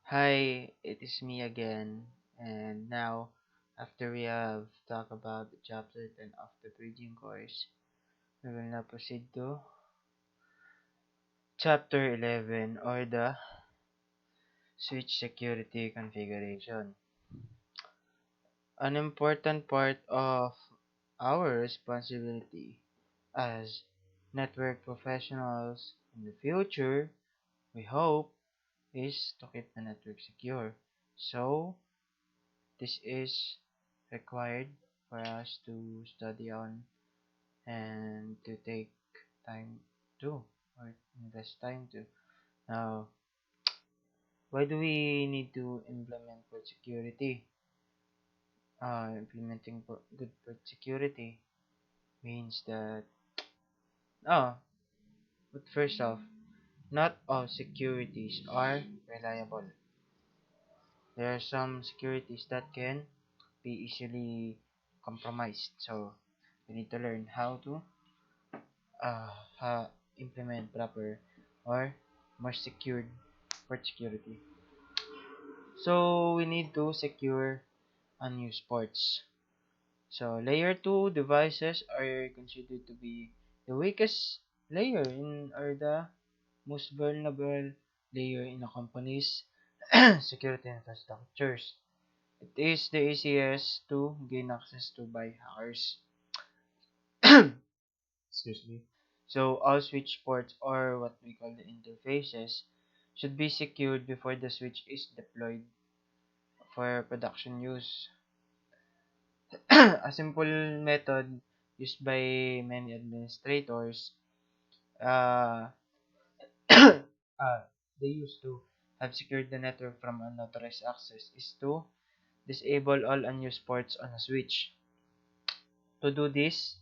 Hi, it is me again. And now, after we have talked about the chapter 10 of the bridging course, we will now proceed to chapter 11, or the switch security configuration. An important part of our responsibility as network professionals in the future, we hope, is to keep the network secure. So, this is required for us to study on and to take time to, or invest time to. Now, why do we need to implement port security? Implementing good port security means that, oh, but first off, not all securities are reliable. There are some securities that can be easily compromised. So, we need to learn how to uh, implement proper or more secured port security. So we need to secure unused ports. So layer 2 devices are considered to be the weakest layer in or the most vulnerable layer in a company's security infrastructures. It is the easiest to gain access to by hackers. Excuse me. So all switch ports, or what we call the interfaces, should be secured before the switch is deployed for production use. A simple method used by many administrators, uh, uh, they used to have secured the network from unauthorized access, is to disable all unused ports on a switch. To do this,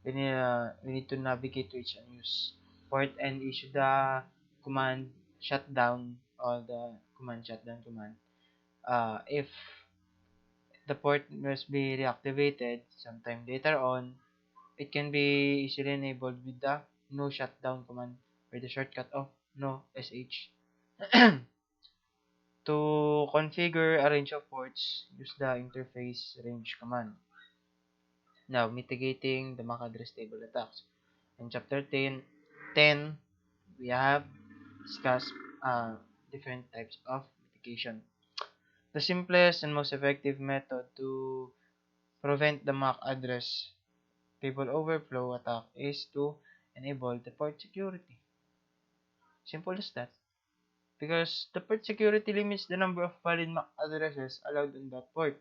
we need to navigate to each unused port and issue the command shutdown, or the command shutdown command. If the port must be reactivated sometime later on, it can be easily enabled with the no shutdown command, or the shortcut of no sh. To configure a range of ports, use the interface range command. Now, mitigating the MAC address table attacks. In chapter 10, we have discussed different types of mitigation. The simplest and most effective method to prevent the MAC address table overflow attack is to enable the port security. Simple as that. Because the port security limits the number of valid MAC addresses allowed on that port.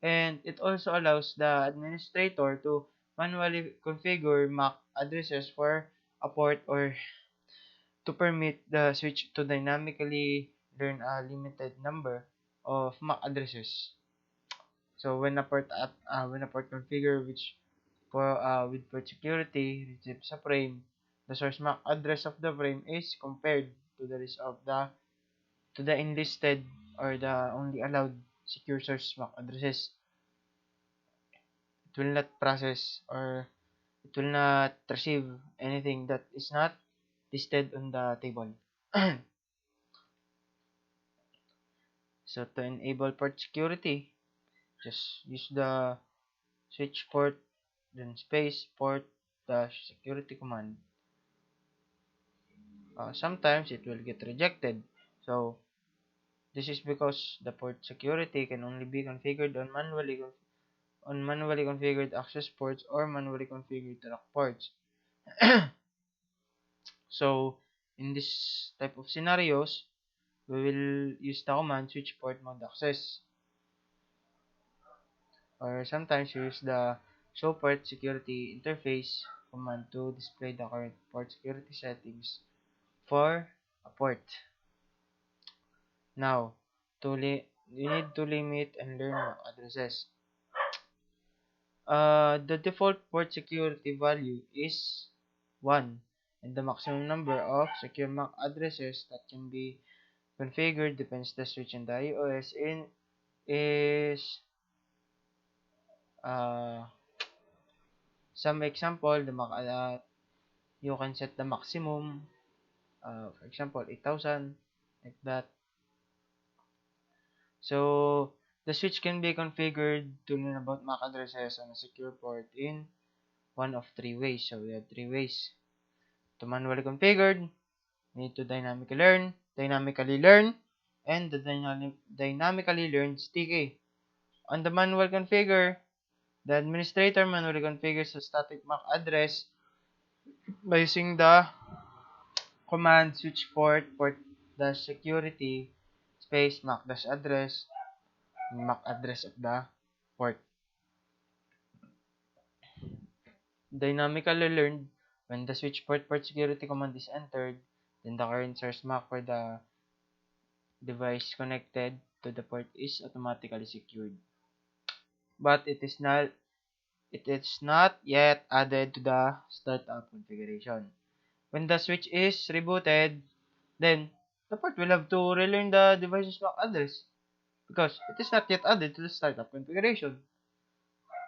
And it also allows the administrator to manually configure MAC addresses for a port, or to permit the switch to dynamically learn a limited number of MAC addresses. So when a port configure which for with port security receives a frame, the source MAC address of the frame is compared to the rest of the to the enlisted, or the only allowed secure source MAC addresses. It will not process, or it will not receive anything that is not listed on the table. So to enable port security, just use the switch port, then space port dash security command. Sometimes it will get rejected. So this is because the port security can only be configured on manually configured access ports or manually configured track ports. So in this type of scenarios, we will use the command switch port mode access, or sometimes use the show port security interface command to display the current port security settings for a port. Now, you need to limit and learn MAC addresses. The default port security value is 1, and the maximum number of secure MAC addresses that can be configured depends the switch and the iOS in is uh, some example. You can set the maximum, for example 8,000, like that. So, the switch can be configured to learn about MAC addresses on a secure port in one of three ways. So, we have three ways. To manually configured, we need to dynamically learn, and the dynamically learned sticky. On the manual configure, the administrator manually configures a static MAC address by using the command switch port dash security space MAC dash address, MAC address of the port. Dynamically learned, when the switch port security command is entered, then the current source MAC for the device connected to the port is automatically secured. But it is not yet added to the startup configuration. When the switch is rebooted, then the port will have to relearn the device's MAC address because it is not yet added to the startup configuration.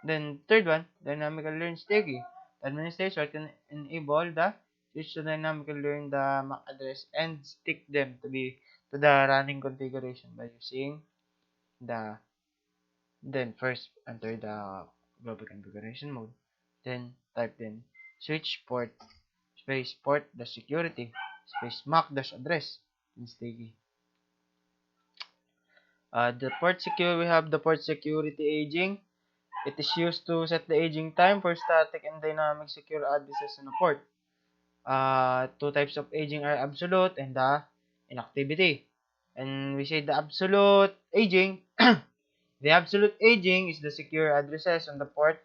Then third one, dynamically learn sticky. The administrator can enable the switch to dynamically learn the MAC address and stick them to the running configuration by using the then first enter the global configuration mode. Then type switch port space port the security space MAC dash address and sticky. We have the port security aging. It is used to set the aging time for static and dynamic secure addresses on a port. Two types of aging are absolute and the inactivity. And we say the absolute aging. The absolute aging is the secure addresses on the port.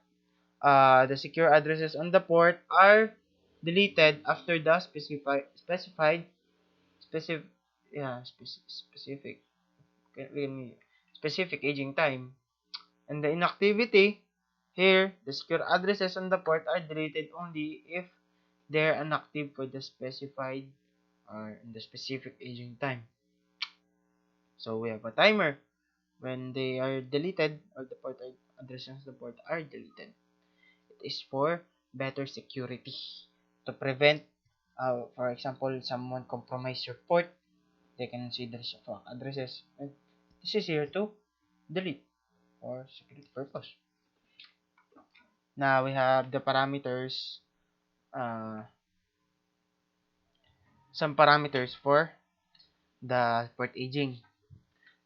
The secure addresses on the port are deleted after the specific yeah specific specific aging time. And the inactivity, here, the secure addresses on the port are deleted only if they're inactive for the specified or in the specific aging time. So we have a timer when they are deleted or the port addresses on the port are deleted. It is for better security to prevent, for example, someone compromise your port. They can see the addresses. And this is here to delete for security purpose. Now we have the parameters, uh, some parameters for the port aging.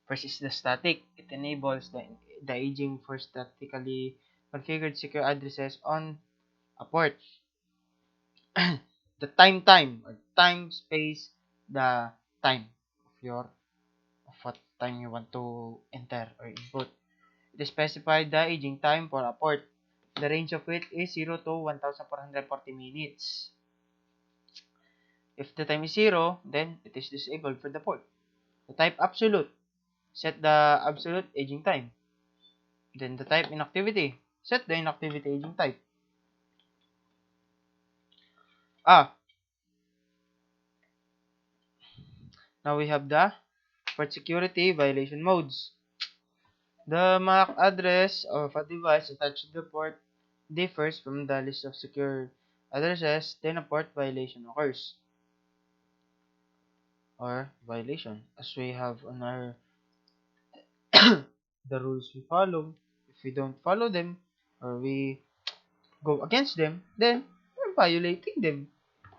First is the static. It enables the aging for statically configured secure addresses on a port. The time or time space, the time of what time you want to enter or input. It specifies the aging time for a port. The range of it is 0 to 1440 minutes. If the time is 0, then it is disabled for the port. The type absolute, set the absolute aging time. Then the type inactivity, set the inactivity aging type. Now we have the port security violation modes. The MAC address of a device attached to the port differs from the list of secure addresses, then a port violation occurs. Or violation, as we have on our the rules we follow. If we don't follow them or we go against them, then we're violating them.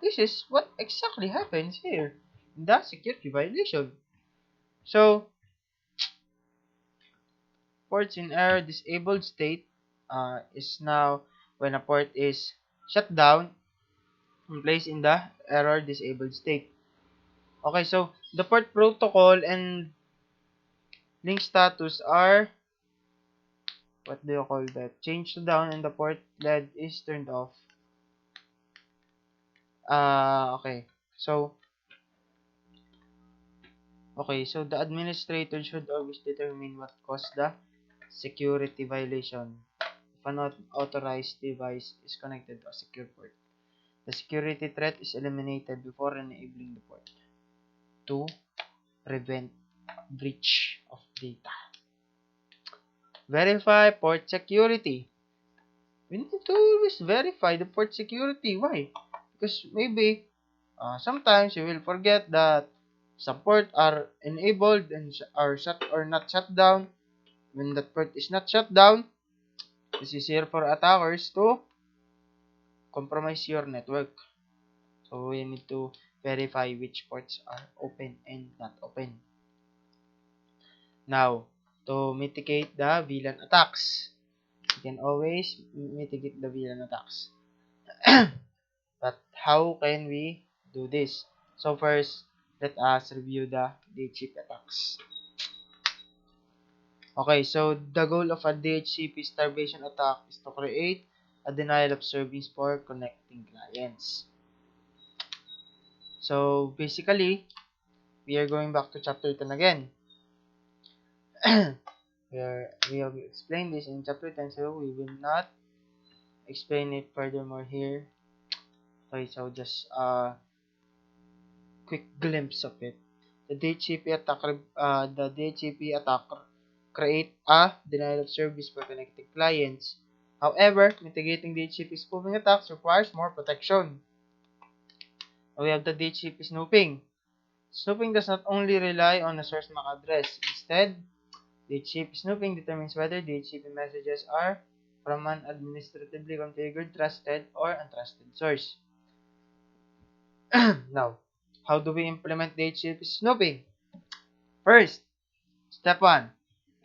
This is what exactly happens here in the security violation. So, ports in error disabled state is now when a port is shut down and placed in the error disabled state. Okay, so the port protocol and link status are, what do you call that? Change to down and the port LED is turned off. Okay. So the administrator should always determine what caused the security violation if an authorized device is connected to a secure port. The security threat is eliminated before enabling the port to prevent breach of data. Verify port security. We need to always verify the port security. Why? Because maybe sometimes you will forget that Some port are enabled and are shut or not shut down. When that port is not shut down, it's easier for attackers to compromise your network. So we need to verify which ports are open and not open. Now, to mitigate the VLAN attacks, you can always mitigate the VLAN attacks. But how can we do this? So first, let us review the DHCP attacks. Okay, so the goal of a DHCP starvation attack is to create a denial of service for connecting clients. So basically, we are going back to chapter 10 again. Where we have explained this in chapter 10, so we will not explain it furthermore here. Okay, so just a quick glimpse of it. The DHCP attack create a denial of service for connected clients. However, mitigating DHCP spoofing attacks requires more protection. We have the DHCP snooping. Snooping does not only rely on a source MAC address. Instead, DHCP snooping determines whether DHCP messages are from an administratively configured trusted or untrusted source. Now, how do we implement DHCP snooping? First, step 1.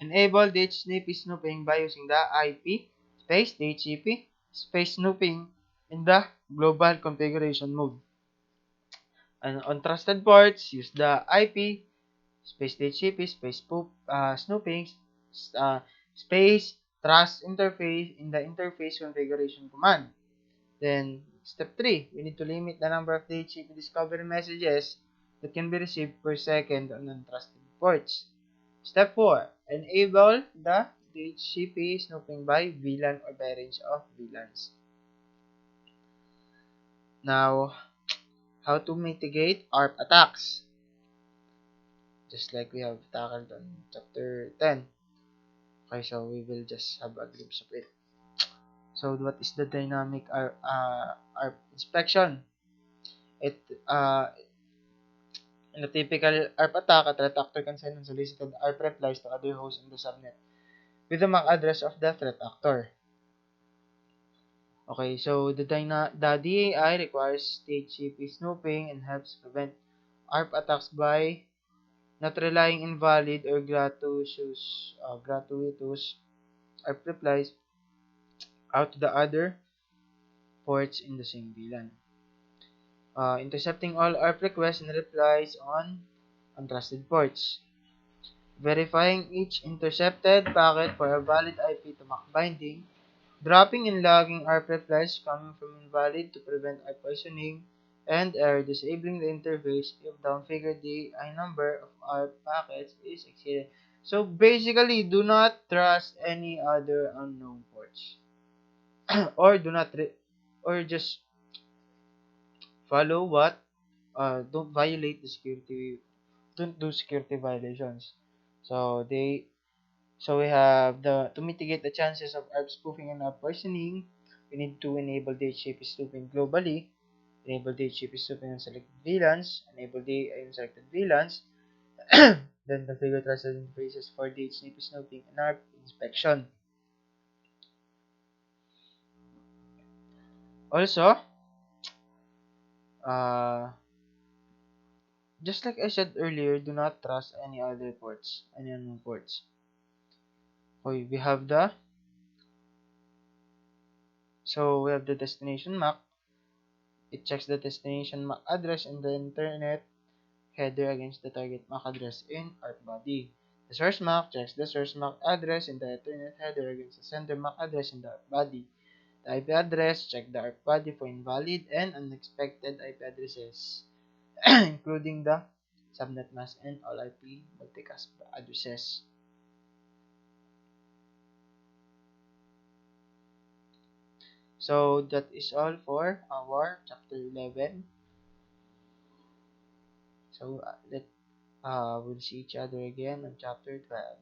Enable DHCP snooping by using the IP space DHCP space snooping in the global configuration mode. And on trusted ports, use the IP space DHCP space snooping space trust interface in the interface configuration command. Then, step 3, we need to limit the number of DHCP discovery messages that can be received per second on untrusted ports. Step 4, enable the DHCP snooping by VLAN or by range of VLANs. Now, how to mitigate ARP attacks? Just like we have tackled on chapter 10. Okay, so we will just have a glimpse of it. So, what is the dynamic ARP inspection? In a typical ARP attack, a threat actor can send unsolicited ARP replies to other hosts in the subnet with the MAC address of the threat actor. Okay, so the DAI requires DHCP snooping and helps prevent ARP attacks by not relying invalid or gratuitous ARP replies out to the other ports in the same VLAN. Intercepting all ARP requests and replies on untrusted ports. Verifying each intercepted packet for a valid IP to MAC binding. Dropping and logging ARP replies coming from invalid to prevent ARP poisoning. And disabling the interface if down-figured DI number of ARP packets is exceeded. So basically, do not trust any other unknown ports. or do not or just follow what don't violate the security, don't do security violations. So we have to mitigate the chances of ARP spoofing and ARP poisoning, we need to enable DHCP spoofing globally, enable DHCP spoofing on selected VLANs, enable the unselected VLANs, then configure trusted interfaces for DHCP snooping and ARP inspection. Also, just like I said earlier, do not trust any other ports, any unknown ports. Okay, we have the destination MAC. It checks the destination MAC address in the internet header against the target MAC address in ARP body. The source MAC checks the source MAC address in the internet header against the sender MAC address in the ARP body. The IP address check the ARP body for invalid and unexpected IP addresses, including the subnet mask and all IP multicast addresses. So that is all for our chapter 11. So we'll see each other again on chapter 12.